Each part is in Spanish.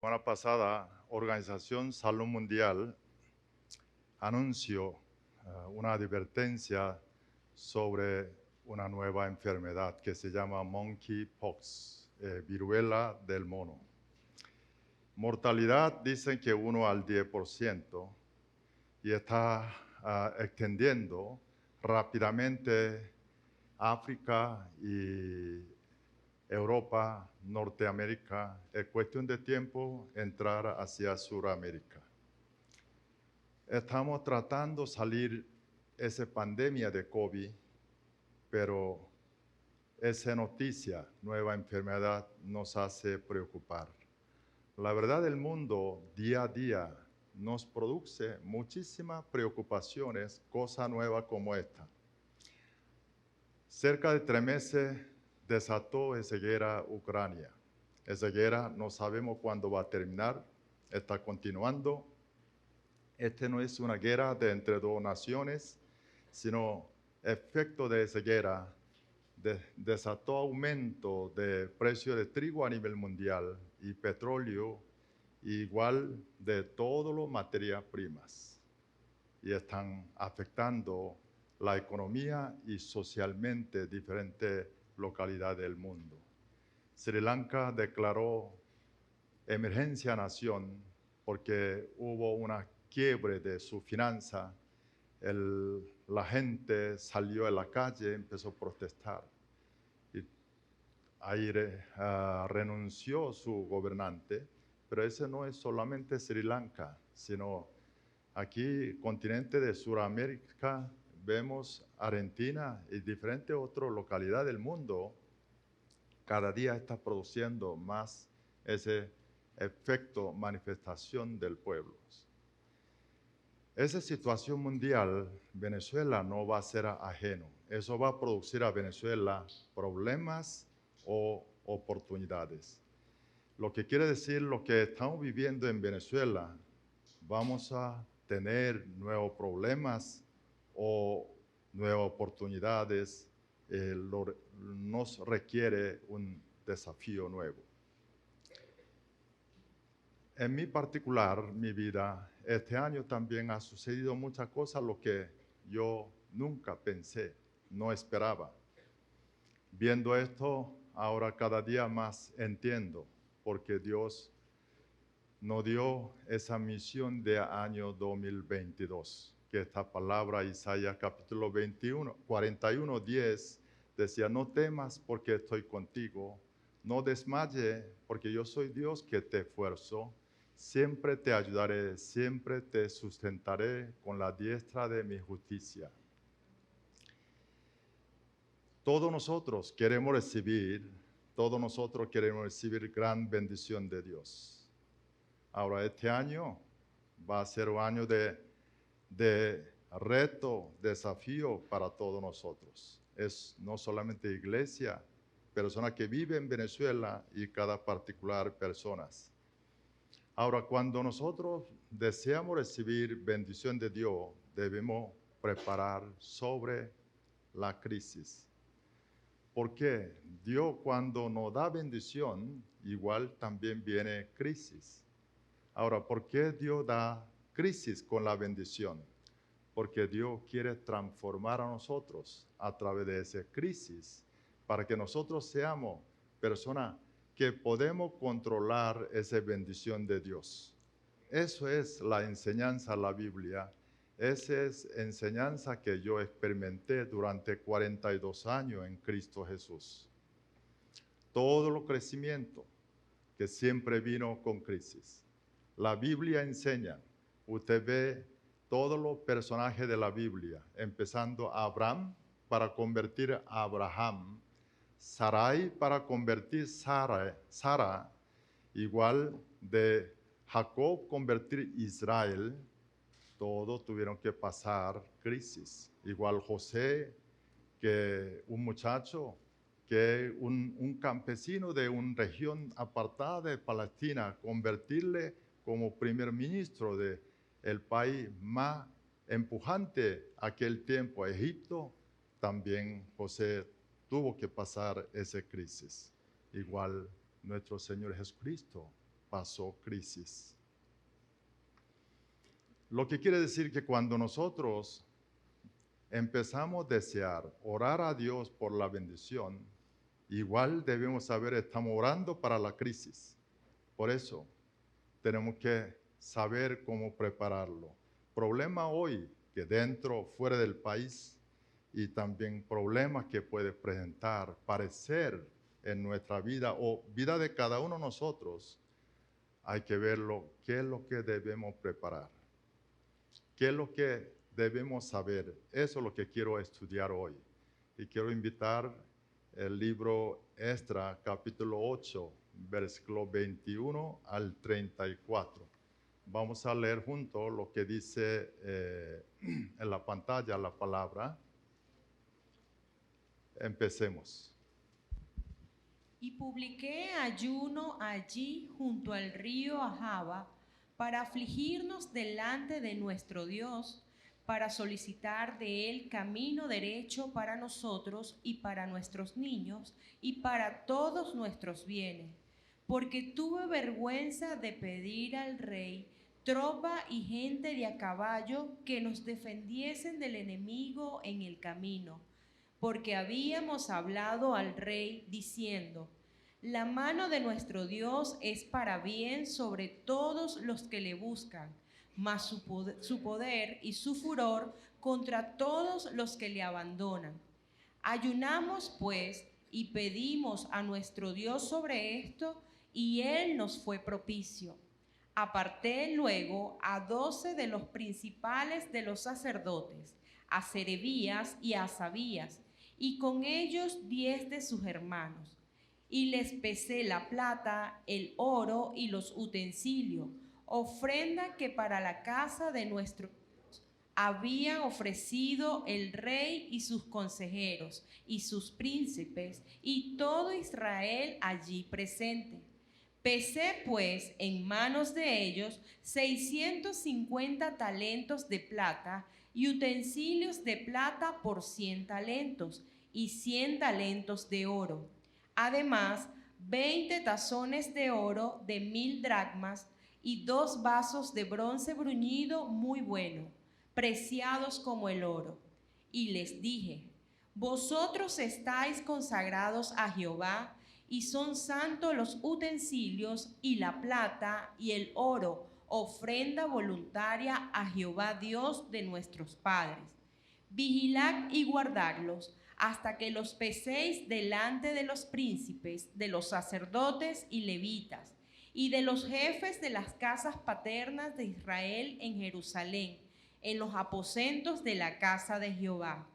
semana pasada, Organización Salud Mundial anunció una advertencia sobre una nueva enfermedad que se llama monkeypox, viruela del mono. Mortalidad dicen que 1 al 10% y está extendiendo rápidamente África y Europa, Norteamérica. Es cuestión de tiempo entrar hacia Sudamérica. Estamos tratando de salir esa pandemia de COVID, pero esa noticia, nueva enfermedad, nos hace preocupar. La verdad del mundo, día a día, nos produce muchísimas preocupaciones, cosa nueva como esta. Cerca de 3 meses desató esa guerra Ucrania. Esa guerra no sabemos cuándo va a terminar, está continuando. Esta no es una guerra de entre dos naciones, sino efecto de esa guerra desató aumento de precio de trigo a nivel mundial y petróleo, igual de todas las materias primas. Y están afectando la economía y socialmente diferentes localidades del mundo. Sri Lanka declaró emergencia nación porque hubo una quiebre de su finanza. La gente salió a la calle, empezó a protestar. Y ahí renunció su gobernante, pero ese no es solamente Sri Lanka, sino aquí, continente de Sudamérica, vemos Argentina y diferentes otras localidades del mundo, cada día está produciendo más ese efecto, manifestación del pueblo. Esa situación mundial, Venezuela no va a ser ajeno. Eso va a producir a Venezuela problemas o oportunidades. Lo que quiere decir, lo que estamos viviendo en Venezuela, vamos a tener nuevos problemas o nuevas oportunidades, nos requiere un desafío nuevo. En mi particular, mi vida, este año también ha sucedido muchas cosas, lo que yo nunca pensé, no esperaba. Viendo esto, ahora cada día más entiendo, porque Dios nos dio esa misión de año 2022, que esta palabra, Isaías capítulo 41, 10, decía, no temas porque estoy contigo, no desmayes porque yo soy Dios que te esfuerzo, siempre te ayudaré, siempre te sustentaré con la diestra de mi justicia. Todos nosotros queremos recibir gran bendición de Dios. Ahora, este año va a ser un año de reto, desafío para todos nosotros. Es no solamente iglesia, personas que viven en Venezuela y cada particular personas. Ahora, cuando nosotros deseamos recibir bendición de Dios, debemos preparar sobre la crisis. ¿Por qué? Dios cuando nos da bendición, igual también viene crisis. Ahora, ¿por qué Dios da crisis con la bendición? Porque Dios quiere transformar a nosotros a través de esa crisis para que nosotros seamos personas que podemos controlar esa bendición de Dios. Eso es la enseñanza de la Biblia. Esa es enseñanza que yo experimenté durante 42 años en Cristo Jesús. Todo lo crecimiento que siempre vino con crisis. La Biblia enseña, usted ve todos los personajes de la Biblia, empezando a Abraham para convertir a Abraham, Sarai para convertir Sara, igual de Jacob convertir Israel, todos tuvieron que pasar crisis. Igual José, que un muchacho, que un campesino de una región apartada de Palestina, convertirle como primer ministro del país más empujante aquel tiempo, Egipto, también José tuvo que pasar esa crisis. Igual nuestro Señor Jesucristo pasó crisis. Lo que quiere decir que cuando nosotros empezamos a desear, orar a Dios por la bendición, igual debemos saber, estamos orando para la crisis. Por eso tenemos que saber cómo prepararlo. Problema hoy que dentro, fuera del país, y también problemas que puede presentar, parecer en nuestra vida o vida de cada uno de nosotros, hay que verlo, qué es lo que debemos preparar, qué es lo que debemos saber. Eso es lo que quiero estudiar hoy. Y quiero invitar el libro Esdras, capítulo 8, versículo 21 al 34. Vamos a leer juntos lo que dice en la pantalla la palabra. Empecemos. Y publiqué ayuno allí junto al río Ahava para afligirnos delante de nuestro Dios, para solicitar de él camino derecho para nosotros y para nuestros niños y para todos nuestros bienes, porque tuve vergüenza de pedir al rey tropa y gente de a caballo que nos defendiesen del enemigo en el camino, porque habíamos hablado al rey diciendo: la mano de nuestro Dios es para bien sobre todos los que le buscan, mas su poder y su furor contra todos los que le abandonan. Ayunamos pues y pedimos a nuestro Dios sobre esto, y él nos fue propicio. Aparté luego a 12 de los principales de los sacerdotes, a Serebías y a Asabías, y con ellos 10 de sus hermanos. Y les pesé la plata, el oro y los utensilios, ofrenda que para la casa de nuestro Dios habían ofrecido el rey y sus consejeros y sus príncipes y todo Israel allí presente. Pesé pues en manos de ellos 650 talentos de plata y utensilios de plata por 100 talentos y 100 talentos de oro. Además, 20 tazones de oro de 1000 dracmas y 2 vasos de bronce bruñido muy bueno, preciados como el oro. Y les dije: vosotros estáis consagrados a Jehová, y son santos los utensilios y la plata y el oro, ofrenda voluntaria a Jehová Dios de nuestros padres. Vigilad y guardadlos hasta que los peséis delante de los príncipes, de los sacerdotes y levitas, y de los jefes de las casas paternas de Israel en Jerusalén, en los aposentos de la casa de Jehová.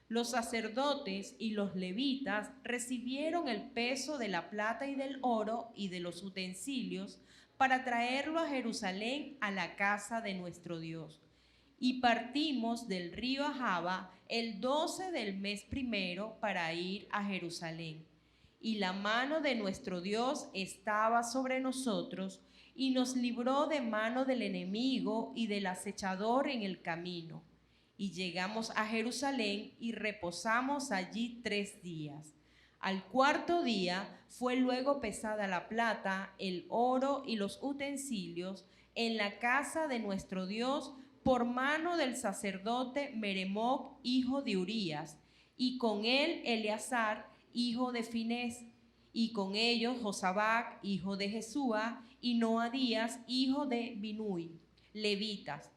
Los sacerdotes y los levitas recibieron el peso de la plata y del oro y de los utensilios para traerlo a Jerusalén, a la casa de nuestro Dios. Y partimos del río Ahava el 12 del mes primero para ir a Jerusalén. Y la mano de nuestro Dios estaba sobre nosotros, y nos libró de mano del enemigo y del acechador en el camino. Y llegamos a Jerusalén y reposamos allí 3 días. Al cuarto día fue luego pesada la plata, el oro y los utensilios en la casa de nuestro Dios por mano del sacerdote Meremoc, hijo de Urías, y con él Eleazar, hijo de Finés, y con ellos Josabac, hijo de Jesúa, y Noadías, hijo de Binui, levitas.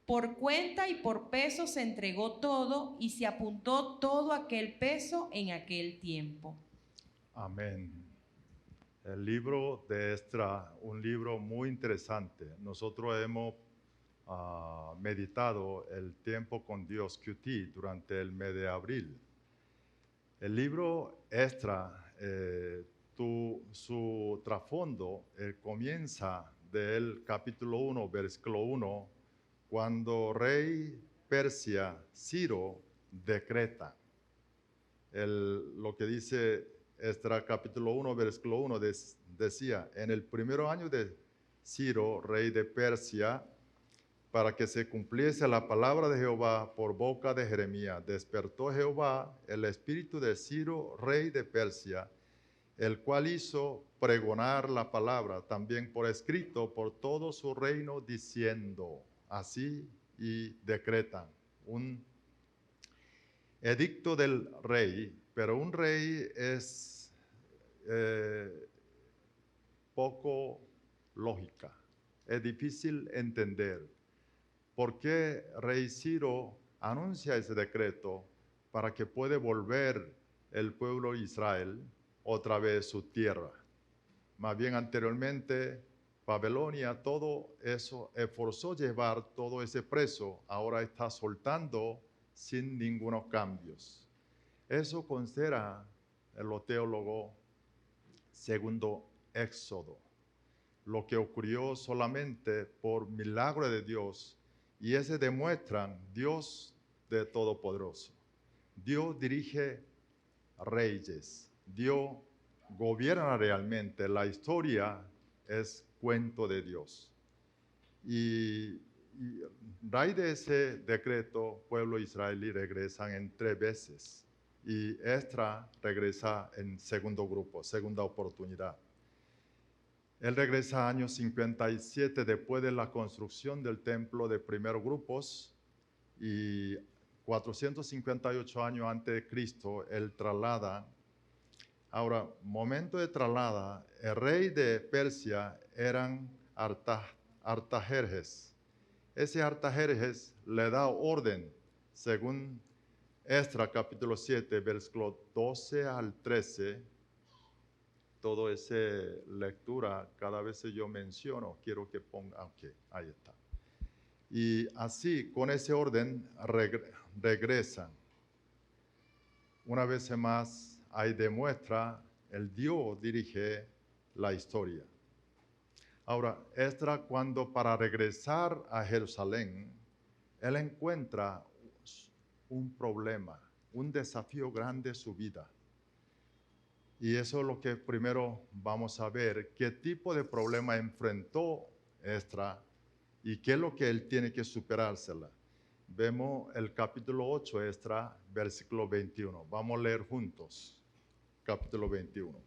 Por cuenta y por peso se entregó todo, y se apuntó todo aquel peso en aquel tiempo. Amén. El libro de Esdras, un libro muy interesante. Nosotros hemos meditado el tiempo con Dios QT durante el mes de abril. El libro Esdras, su trasfondo comienza del capítulo 1, versículo 1, cuando rey Persia, Ciro, decreta. Lo que dice Esdras capítulo 1, versículo 1, decía: en el primer año de Ciro, rey de Persia, para que se cumpliese la palabra de Jehová por boca de Jeremías, despertó Jehová el espíritu de Ciro, rey de Persia, el cual hizo pregonar la palabra también por escrito por todo su reino, diciendo así, y decretan un edicto del rey, pero un rey es poco lógica, es difícil entender. ¿Por qué rey Ciro anuncia ese decreto para que pueda volver el pueblo de Israel otra vez su tierra? Más bien anteriormente, Babilonia, todo eso esforzó llevar todo ese preso, ahora está soltando sin ningunos cambios. Eso considera los teólogos segundo Éxodo, lo que ocurrió solamente por milagro de Dios, y ese demuestran Dios de Todopoderoso. Dios dirige reyes, Dios gobierna realmente, la historia es cuento de Dios. Y raíz de ese decreto, pueblo israelí regresan en 3 veces y Esdras regresa en segundo grupo, segunda oportunidad. Él regresa año 57 después de la construcción del templo de primeros grupos y 458 años antes de Cristo, él traslada. Ahora, momento de traslada, el rey de Persia eran Artajerjes. Ese Artajerjes le da orden, según Esdras capítulo 7, versículo 12 al 13, toda esa lectura, cada vez que yo menciono, quiero que ponga, ok, ahí está. Y así, con ese orden, regresan. Una vez más, ahí demuestra, el Dios dirige la historia. Ahora, Esdras, cuando para regresar a Jerusalén, él encuentra un problema, un desafío grande en su vida. Y eso es lo que primero vamos a ver, qué tipo de problema enfrentó Esdras y qué es lo que él tiene que superársela. Vemos el capítulo 8, Esdras, versículo 21. Vamos a leer juntos, capítulo 21.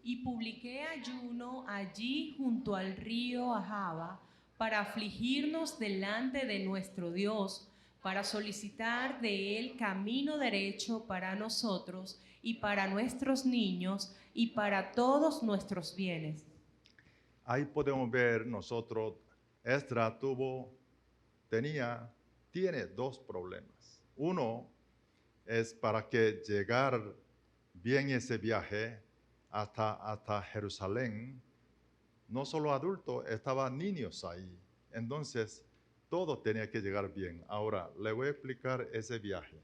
Y publiqué ayuno allí junto al río Ahava para afligirnos delante de nuestro Dios, para solicitar de él camino derecho para nosotros y para nuestros niños y para todos nuestros bienes. Ahí podemos ver nosotros, Esdras tiene 2 problemas. Uno es para que llegar bien ese viaje hasta Jerusalén, no solo adultos, estaban niños ahí. Entonces, todo tenía que llegar bien. Ahora, le voy a explicar ese viaje.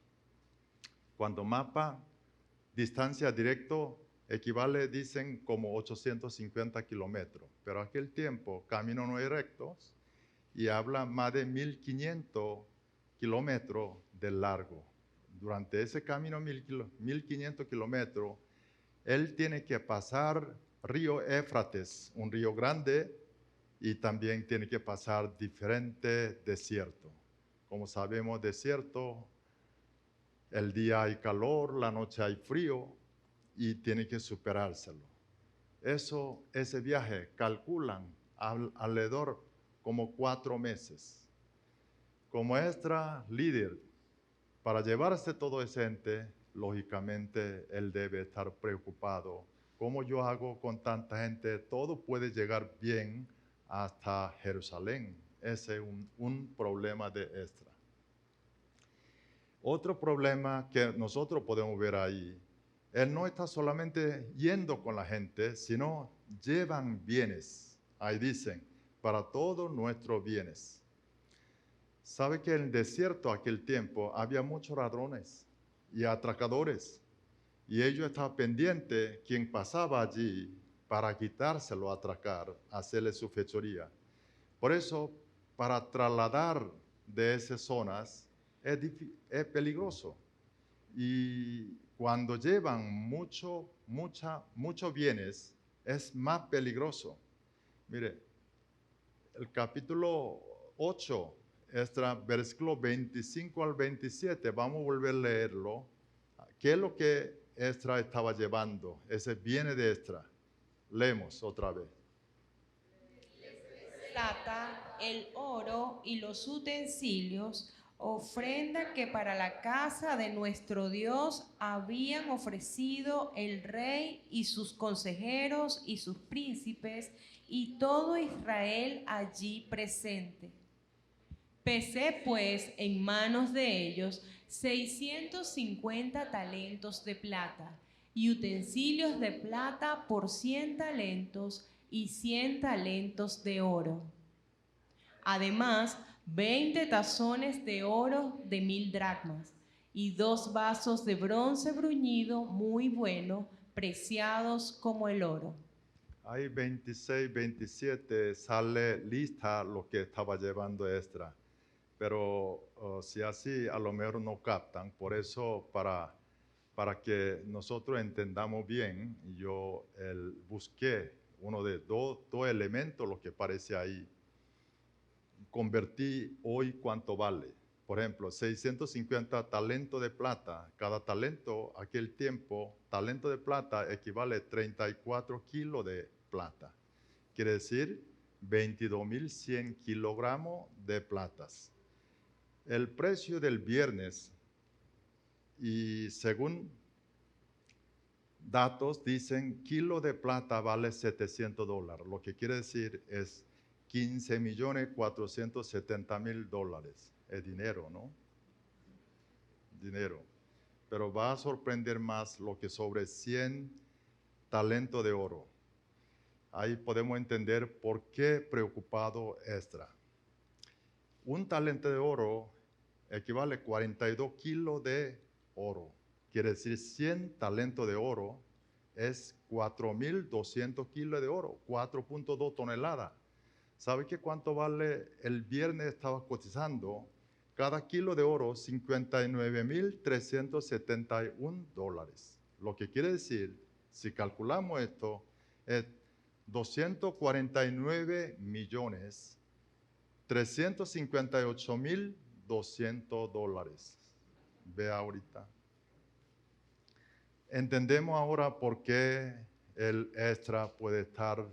Cuando mapa, distancia directo, equivale, dicen, como 850 kilómetros. Pero aquel tiempo, caminos no rectos, y habla más de 1500 kilómetros de largo. Durante ese camino, 1500 kilómetros, él tiene que pasar río Éufrates, un río grande, y también tiene que pasar diferentes desiertos. Como sabemos, desierto, el día hay calor, la noche hay frío, y tiene que superárselo. Ese viaje calculan alrededor como 4 meses. Como Esdras, líder, para llevarse todo ese ente, lógicamente él debe estar preocupado. ¿Cómo yo hago con tanta gente? Todo puede llegar bien hasta Jerusalén. Ese es un problema de Esdras. Otro problema que nosotros podemos ver ahí, él no está solamente yendo con la gente, sino llevan bienes. Ahí dicen, para todos nuestros bienes. Sabe que en el desierto aquel tiempo había muchos ladrones y atracadores, y ellos estaban pendientes quien pasaba allí para quitárselo, atracar, hacerle su fechoría. Por eso, para trasladar de esas zonas es peligroso. Y cuando llevan muchos bienes, es más peligroso. Mire, el capítulo 8, versículo 25 al 27, vamos a volver a leerlo. ¿Qué es lo que Esdras estaba llevando. Ese viene de Esdras. Leemos otra vez. Plata, el oro y los utensilios, ofrenda que para la casa de nuestro Dios habían ofrecido el rey y sus consejeros y sus príncipes y todo Israel allí presente. Pesé pues en manos de ellos 650 talentos de plata y utensilios de plata por 100 talentos y 100 talentos de oro. Además, 20 tazones de oro de 1000 dracmas y 2 vasos de bronce bruñido muy bueno, preciados como el oro. Ahí 26, 27 sale lista lo que estaba llevando Esdras. Pero si así a lo mejor no captan, por eso para que nosotros entendamos bien, yo busqué uno de dos elementos, lo que parece ahí. Convertí hoy cuánto vale. Por ejemplo, 650 talentos de plata. Cada talento, aquel tiempo, talento de plata equivale a 34 kilos de plata. Quiere decir 22.100 kilogramos de platas. El precio del viernes, y según datos dicen, kilo de plata vale $700. Lo que quiere decir es 15.470.000 es dinero, ¿no? Dinero. Pero va a sorprender más lo que sobre 100 talentos de oro. Ahí podemos entender por qué preocupado Esdras. Un talento de oro equivale a 42 kilos de oro. Quiere decir 100 talentos de oro es 4.200 kilos de oro, 4.2 toneladas. ¿Sabe qué cuánto vale? El viernes estaba cotizando cada kilo de oro $59.371. Lo que quiere decir, si calculamos esto, es 249.358.200. Ve ahorita. Entendemos ahora por qué el Esdras puede estar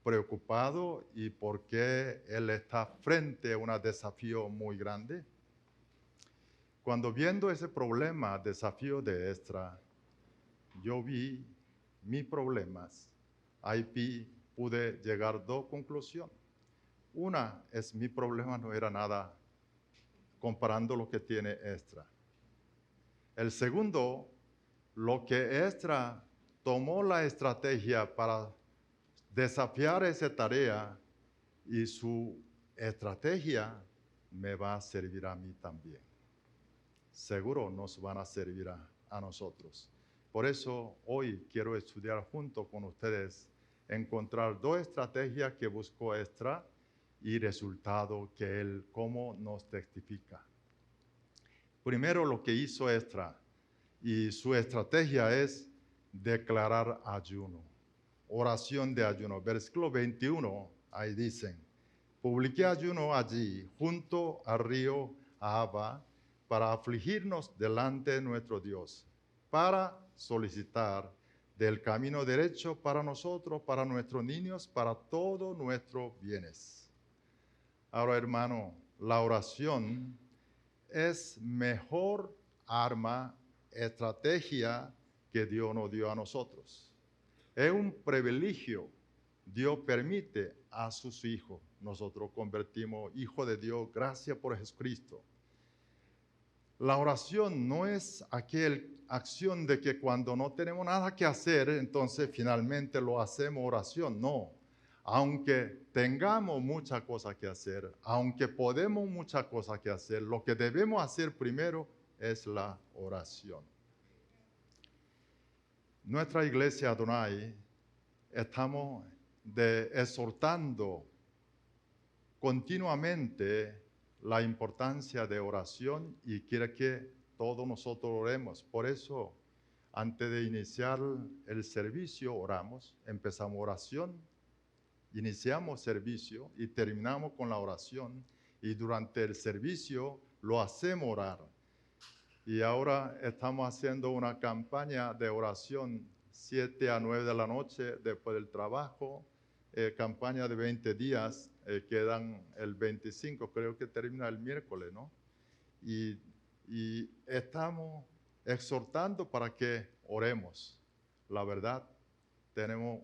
preocupado y por qué él está frente a un desafío muy grande. Cuando viendo ese problema, desafío de Esdras, yo vi mis problemas. Ahí pude llegar a dos conclusiones. Una es mi problema no era nada comparando lo que tiene Esdras. El segundo, lo que Esdras tomó la estrategia para desafiar esa tarea y su estrategia me va a servir a mí también. Seguro nos van a servir a nosotros. Por eso hoy quiero estudiar junto con ustedes, encontrar dos estrategias que buscó Esdras y resultado que él cómo nos testifica. Primero lo que hizo Esdras y su estrategia es declarar ayuno, oración de ayuno. Versículo 21, ahí dicen, publiqué ayuno allí junto al río Ahava para afligirnos delante de nuestro Dios, para solicitar del camino derecho para nosotros, para nuestros niños, para todos nuestros bienes. Ahora, hermano, la oración es mejor arma, estrategia que Dios nos dio a nosotros. Es un privilegio. Dios permite a sus hijos. Nosotros convertimos hijos de Dios gracias por Jesucristo. La oración no es aquella acción de que cuando no tenemos nada que hacer, entonces finalmente lo hacemos oración. No. Aunque tengamos muchas cosas que hacer, aunque podemos muchas cosas que hacer, lo que debemos hacer primero es la oración. Nuestra iglesia Adonai estamos exhortando continuamente la importancia de oración y quiere que todos nosotros oremos. Por eso, antes de iniciar el servicio, oramos, empezamos oración, iniciamos servicio y terminamos con la oración y durante el servicio lo hacemos orar. Y ahora estamos haciendo una campaña de oración 7 a 9 de la noche después del trabajo, campaña de 20 días, quedan el 25, creo que termina el miércoles, ¿no? Y estamos exhortando para que oremos. La verdad, tenemos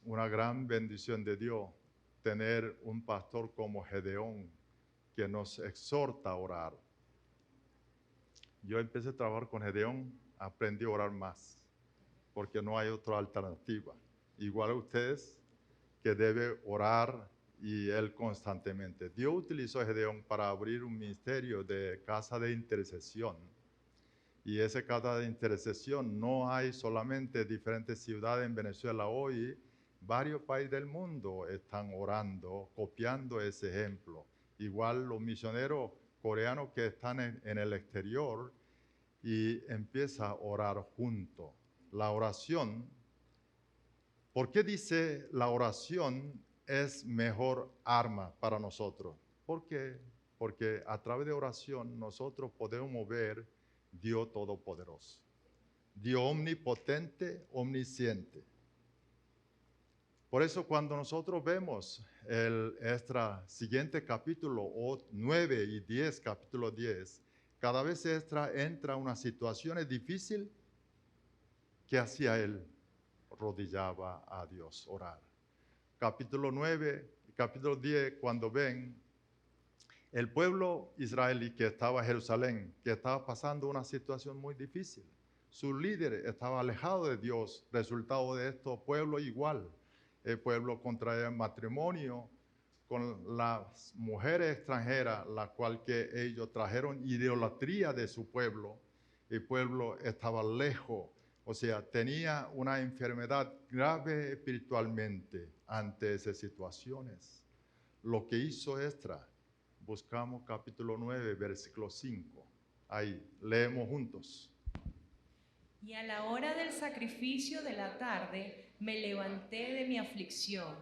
una gran bendición de Dios, tener un pastor como Gedeón que nos exhorta a orar. Yo empecé a trabajar con Gedeón, aprendí a orar más, porque no hay otra alternativa. Igual a ustedes, que debe orar y él constantemente. Dios utilizó a Gedeón para abrir un ministerio de casa de intercesión. Y esa casa de intercesión no hay solamente diferentes ciudades en Venezuela hoy, varios países del mundo están orando, copiando ese ejemplo. Igual los misioneros coreanos que están en el exterior y empieza a orar junto. La oración, ¿por qué dice la oración es mejor arma para nosotros? ¿Por qué? Porque a través de oración nosotros podemos ver Dios Todopoderoso, Dios omnipotente, omnisciente. Por eso cuando nosotros vemos el siguiente capítulo 9 y 10, capítulo 10, cada vez entra una situación difícil, ¿qué hacía él? Rodillaba a Dios, orar. Capítulo 9 y capítulo 10, cuando ven el pueblo israelí que estaba en Jerusalén, que estaba pasando una situación muy difícil. Su líder estaba alejado de Dios, resultado de esto, pueblo igual. El pueblo contraía matrimonio con las mujeres extranjeras, la cual que ellos trajeron idolatría de su pueblo. El pueblo estaba lejos, o sea, tenía una enfermedad grave espiritualmente ante esas situaciones. Lo que hizo Esdras, buscamos capítulo 9, versículo 5. Ahí, leemos juntos. Y a la hora del sacrificio de la tarde me levanté de mi aflicción,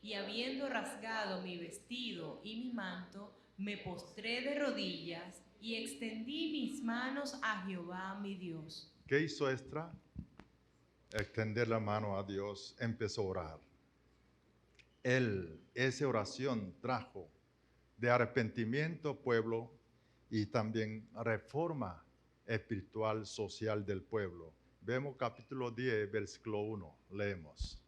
y habiendo rasgado mi vestido y mi manto, me postré de rodillas y extendí mis manos a Jehová mi Dios. ¿Qué hizo Esdras? Extender la mano a Dios, empezó a orar. Esa oración trajo de arrepentimiento pueblo y también reforma espiritual, social del pueblo. Vemos capítulo 10, versículo 1, leemos.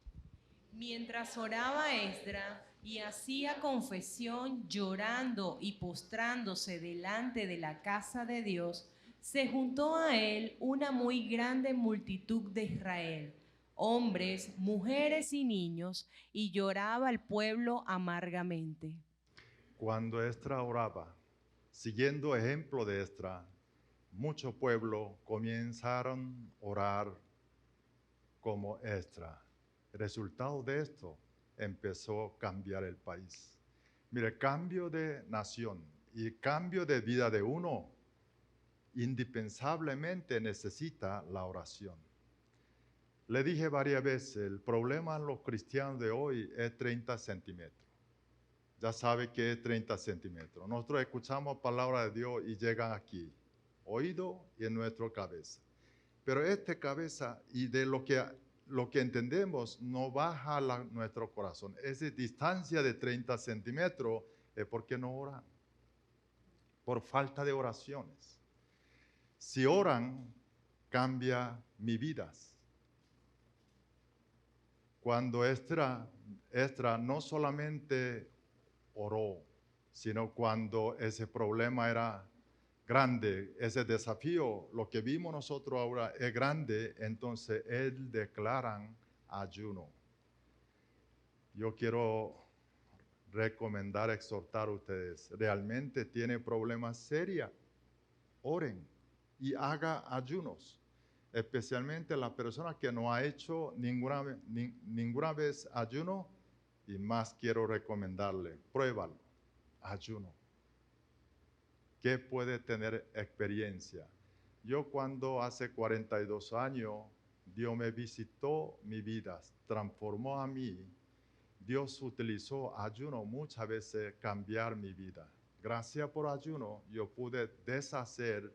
Mientras oraba Esdras y hacía confesión llorando y postrándose delante de la casa de Dios, se juntó a él una muy grande multitud de Israel, hombres, mujeres y niños, y lloraba el pueblo amargamente. Cuando Esdras oraba, siguiendo ejemplo de Esdras, muchos pueblos comenzaron a orar como Esdras. El resultado de esto empezó a cambiar el país. Mire, cambio de nación y cambio de vida de uno indispensablemente necesita la oración. Le dije varias veces, el problema en los cristianos de hoy es 30 centímetros. Ya sabe que es 30 centímetros. Nosotros escuchamos palabra de Dios y llegan aquí, oído y en nuestra cabeza. Pero esta cabeza y de lo que entendemos no baja a nuestro corazón. Esa distancia de 30 centímetros es porque no oran, por falta de oraciones. Si oran, cambia mi vida. Cuando Esdras no solamente oró, sino cuando ese problema era grande, ese desafío, lo que vimos nosotros ahora es grande, entonces él declaran ayuno. Yo quiero recomendar, exhortar a ustedes, realmente tiene problemas serios, oren y haga ayunos. Especialmente la persona que no ha hecho ninguna vez ayuno, y más quiero recomendarle, pruébalo, ayuno. ¿Qué puede tener experiencia? Yo cuando hace 42 años, Dios me visitó mi vida, transformó a mí. Dios utilizó ayuno muchas veces cambiar mi vida. Gracias por ayuno, yo pude deshacer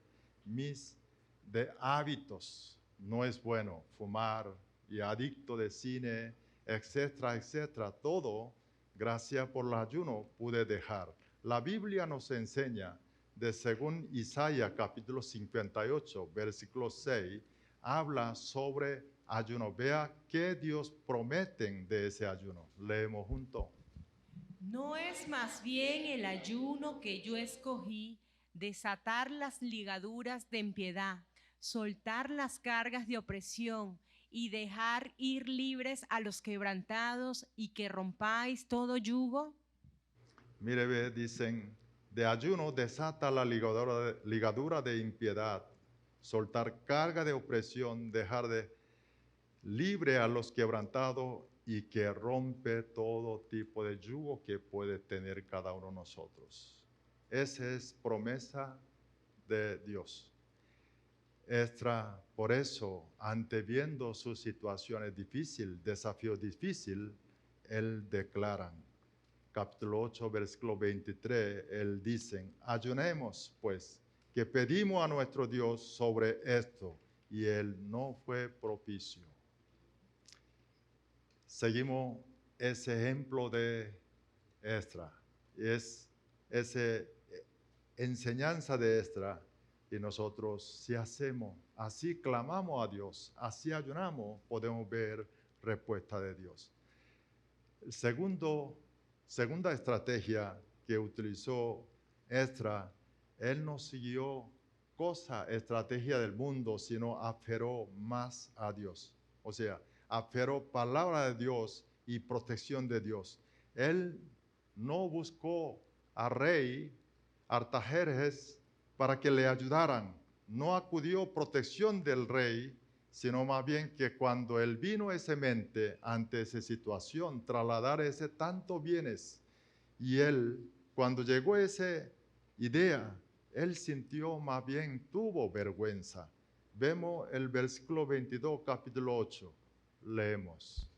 de hábitos. No es bueno fumar y adicto de cine, etcétera, etcétera. Todo, gracias por el ayuno, pude dejar. La Biblia nos enseña, según Isaías capítulo 58, versículo 6, habla sobre ayuno. Vea qué Dios prometen de ese ayuno. Leemos juntos. ¿No es más bien el ayuno que yo escogí, desatar las ligaduras de impiedad, soltar las cargas de opresión y dejar ir libres a los quebrantados y que rompáis todo yugo? Mire, ve, dicen, de ayuno desata la ligadura de impiedad, soltar carga de opresión, dejar de libre a los quebrantados y que rompe todo tipo de yugo que puede tener cada uno de nosotros. Esa es promesa de Dios. Por eso, anteviendo sus situaciones difíciles, desafíos difíciles, Él declara, capítulo 8, versículo 23, Él dice, ayunemos pues, que pedimos a nuestro Dios sobre esto, y Él no fue propicio. Seguimos ese ejemplo de Esdras, es esa enseñanza de Esdras, y nosotros si hacemos, así clamamos a Dios, así ayunamos, podemos ver respuesta de Dios. Segunda estrategia que utilizó Esdras, él no siguió estrategia del mundo, sino aferró más a Dios. O sea, aferró palabra de Dios y protección de Dios. Él no buscó al rey Artajerjes para que le ayudaran. No acudió protección del rey, sino más bien que cuando él vino ese mente ante esa situación, trasladar ese tanto bienes, y él, cuando llegó esa idea, él sintió más bien, tuvo vergüenza. Vemos el versículo 22, capítulo 8, leemos.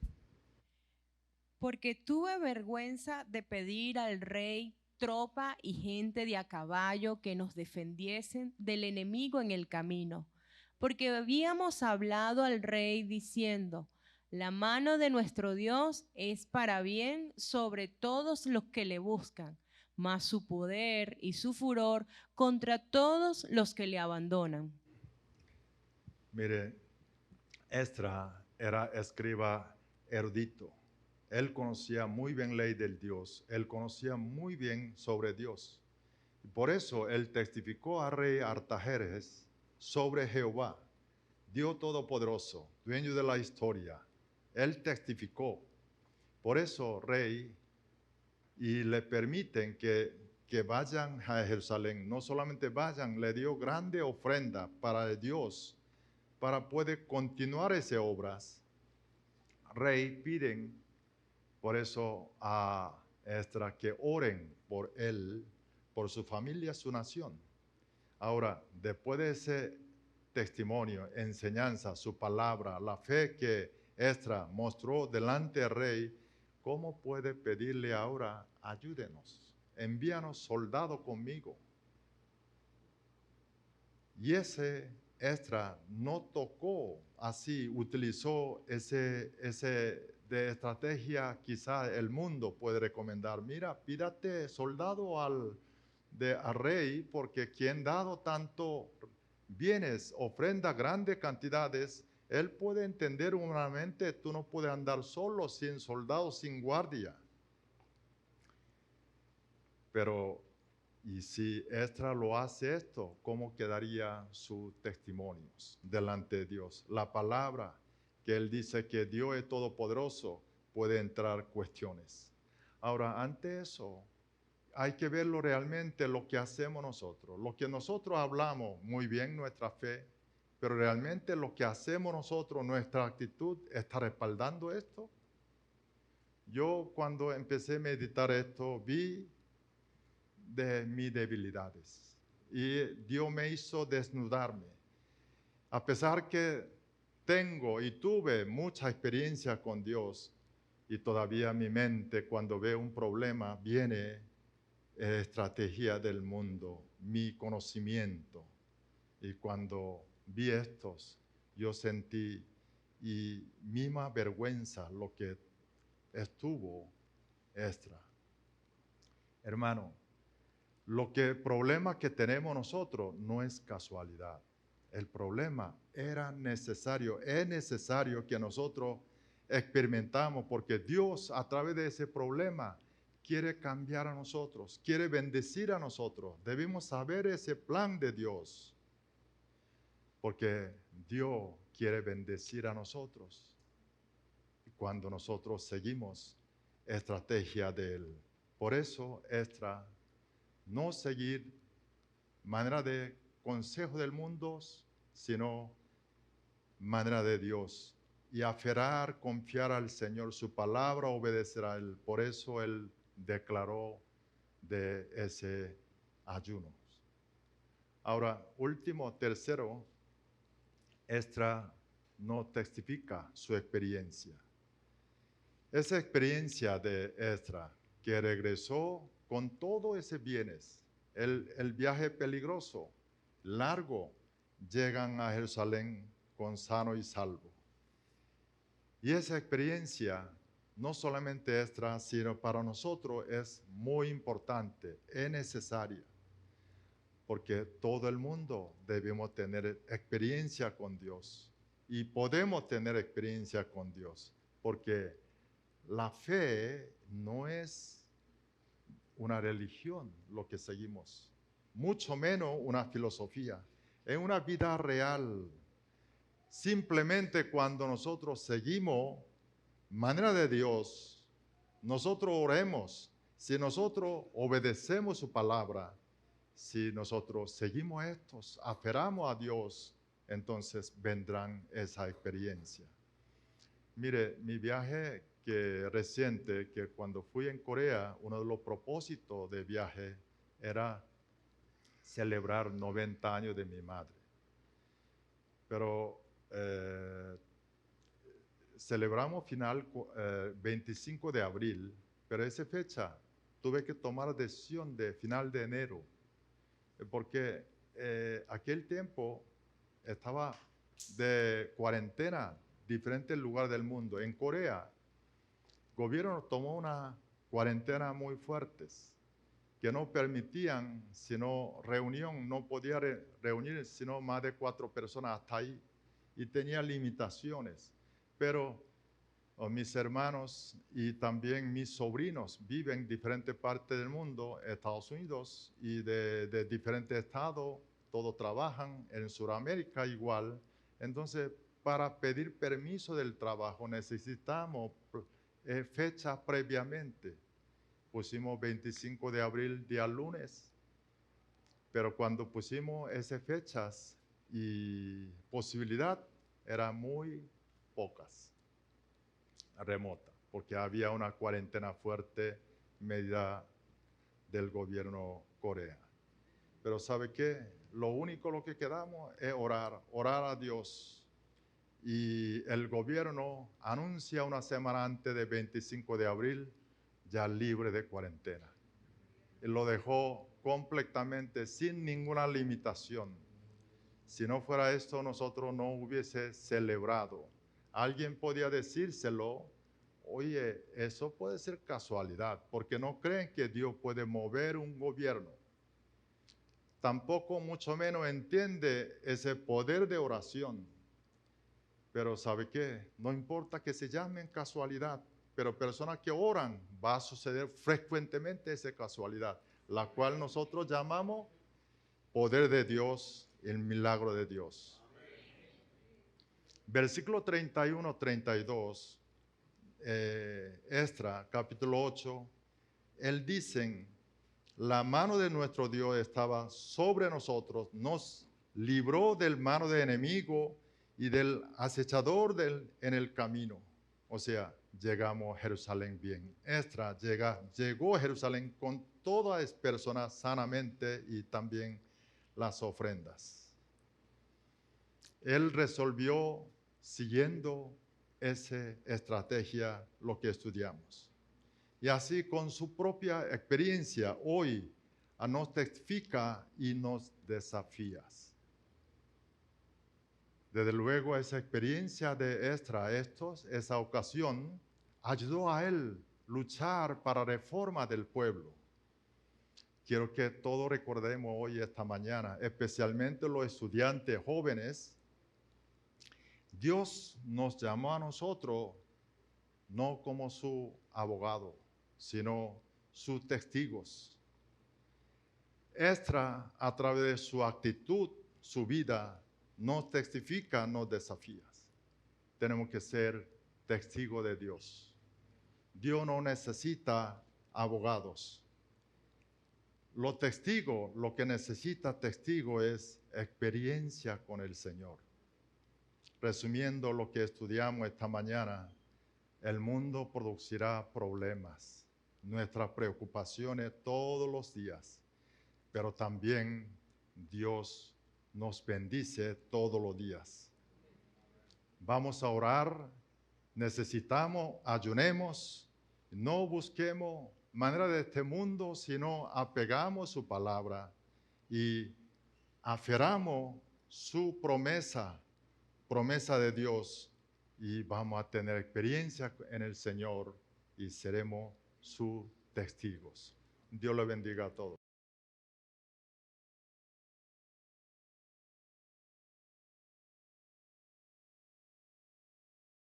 Porque tuve vergüenza de pedir al rey tropa y gente de a caballo que nos defendiesen del enemigo en el camino, porque habíamos hablado al rey diciendo, la mano de nuestro Dios es para bien sobre todos los que le buscan, mas su poder y su furor contra todos los que le abandonan. Mire, Esdras era escriba erudito. Él conocía muy bien la ley del Dios. Él conocía muy bien sobre Dios. Y por eso él testificó al rey Artajerjes sobre Jehová, Dios Todopoderoso, dueño de la historia. Él testificó. Por eso, rey, y le permiten que vayan a Jerusalén. No solamente vayan, le dio grande ofrenda para Dios, para poder continuar esas obras. Rey, piden por eso a Esdras que oren por él, por su familia, su nación. Ahora, después de ese testimonio, enseñanza, su palabra, la fe que Esdras mostró delante del rey, ¿cómo puede pedirle ahora, ayúdenos, envíanos soldados conmigo? Y ese Esdras no tocó así, utilizó ese de estrategia, quizá el mundo puede recomendar, mira, pídate soldado al rey, porque quien dado tanto bienes, ofrenda grandes cantidades, él puede entender humanamente, tú no puedes andar solo, sin soldados, sin guardia. Pero, y si Esdras lo hace esto, ¿cómo quedaría sus testimonios delante de Dios? La palabra que él dice que Dios es todopoderoso, puede entrar cuestiones. Ahora, ante eso, hay que verlo realmente lo que hacemos nosotros. Lo que nosotros hablamos muy bien, nuestra fe, pero realmente lo que hacemos nosotros, nuestra actitud, ¿está respaldando esto? Yo cuando empecé a meditar esto, vi de mis debilidades y Dios me hizo desnudarme. A pesar que tengo y tuve mucha experiencia con Dios, y todavía mi mente cuando ve un problema viene estrategia del mundo, mi conocimiento. Y cuando vi estos, yo sentí y misma vergüenza lo que estuvo Esdras. Hermano, problema que tenemos nosotros no es casualidad. El problema era necesario, es necesario que nosotros experimentamos, porque Dios a través de ese problema quiere cambiar a nosotros, quiere bendecir a nosotros. Debemos saber ese plan de Dios, porque Dios quiere bendecir a nosotros cuando nosotros seguimos estrategia de Él. Por eso, Esdras, no seguir manera de consejo del mundo, sino manera de Dios. Y aferrar, confiar al Señor, su palabra, obedecer a Él. Por eso Él declaró de ese ayuno. Ahora, último, tercero, Esdras no testifica su experiencia. Esa experiencia de Esdras, que regresó con todos esos bienes, el viaje peligroso, largo, llegan a Jerusalén con sano y salvo. Y esa experiencia, no solamente Esdras, sino para nosotros es muy importante, es necesaria, porque todo el mundo debemos tener experiencia con Dios y podemos tener experiencia con Dios, porque la fe no es una religión lo que seguimos, mucho menos una filosofía, es una vida real. Simplemente cuando nosotros seguimos manera de Dios, nosotros oremos, si nosotros obedecemos su palabra, si nosotros seguimos estos, aferramos a Dios, entonces vendrán esa experiencia. Mire, mi viaje reciente, que cuando fui en Corea, uno de los propósitos de viaje era celebrar 90 años de mi madre. Pero celebramos final 25 de abril, pero esa fecha tuve que tomar decisión de final de enero, porque aquel tiempo estaba de cuarentena diferentes lugares del mundo. En Corea, el gobierno tomó una cuarentena muy fuertes, que no permitían sino reunión, no podía reunir sino más de 4 personas hasta ahí, y tenía limitaciones. Pero mis hermanos y también mis sobrinos viven en diferentes partes del mundo, Estados Unidos y de diferentes estados, todos trabajan, en Sudamérica igual. Entonces, para pedir permiso del trabajo necesitamos fecha previamente. Pusimos 25 de abril, día lunes, pero cuando pusimos esas fechas y posibilidad, eran muy pocas, remota, porque había una cuarentena fuerte medida del gobierno coreano. Pero ¿sabe qué? Lo que quedamos es orar a Dios. Y el gobierno anuncia una semana antes del 25 de abril ya libre de cuarentena. Y lo dejó completamente sin ninguna limitación. Si no fuera esto, nosotros no hubiese celebrado. Alguien podía decírselo, oye, eso puede ser casualidad, porque no creen que Dios puede mover un gobierno. Tampoco mucho menos entiende ese poder de oración. Pero ¿sabe qué? No importa que se llamen casualidad, pero personas que oran, va a suceder frecuentemente esa casualidad, la cual nosotros llamamos poder de Dios, el milagro de Dios. Versículo 31, 32, Esdras, capítulo 8, él dice, la mano de nuestro Dios estaba sobre nosotros, nos libró del mano del enemigo y del acechador en el camino. O sea, llegamos a Jerusalén bien. Esdras llegó a Jerusalén con todas las personas sanamente y también las ofrendas. Él resolvió siguiendo esa estrategia lo que estudiamos. Y así con su propia experiencia hoy nos testifica y nos desafía. Desde luego, esa experiencia de Esdras, esa ocasión, ayudó a él luchar para la reforma del pueblo. Quiero que todos recordemos hoy, esta mañana, especialmente los estudiantes jóvenes, Dios nos llamó a nosotros no como su abogado, sino sus testigos. Esdras, a través de su actitud, su vida, nos testifica, nos desafía. Tenemos que ser testigos de Dios. Dios no necesita abogados. Los testigos, lo que necesita testigo es experiencia con el Señor. Resumiendo lo que estudiamos esta mañana, el mundo producirá problemas, nuestras preocupaciones todos los días, pero también Dios nos bendice todos los días. Vamos a orar, necesitamos, ayunemos, no busquemos manera de este mundo, sino apegamos su palabra y aferramos su promesa de Dios, y vamos a tener experiencia en el Señor y seremos sus testigos. Dios le bendiga a todos.